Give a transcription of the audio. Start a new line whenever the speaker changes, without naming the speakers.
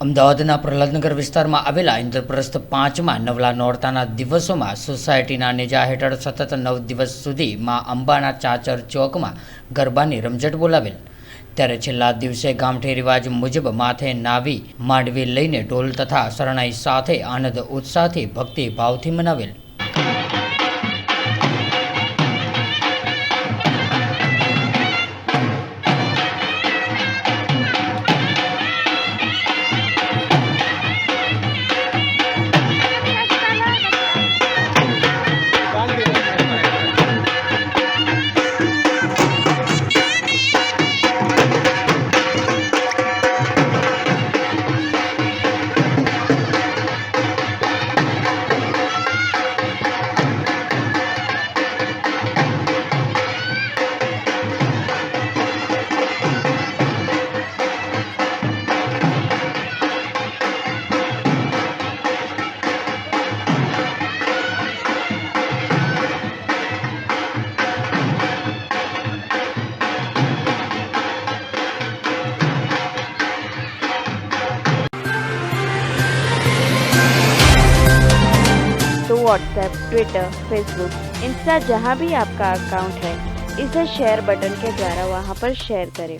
અમદાવાદના પ્રહલાદનગર વિસ્તારમાં આવેલા ઇન્દ્રપ્રસ્થ 5માં નવલા નોરતાના દિવસોમાં સોસાયટીના નેજા હેઠળ સતત 9 દિવસ સુધી મા અંબાના ચાચર ચોકમાં ગરબાની રમઝટ બોલાવેલ। ત્યારે છેલ્લા દિવસે ગામઠી રિવાજ મુજબ માથે નાવી માંડવી લઈને ઢોલ તથા શરણાઈ સાથે આનંદ ઉત્સાહથી ભક્તિ ભાવથી મનાવેલ।
तो व्हाट्सएप, ट्विटर, फेसबुक, इंस्टा जहाँ भी आपका अकाउंट है, इसे शेयर बटन के द्वारा वहाँ पर शेयर करें।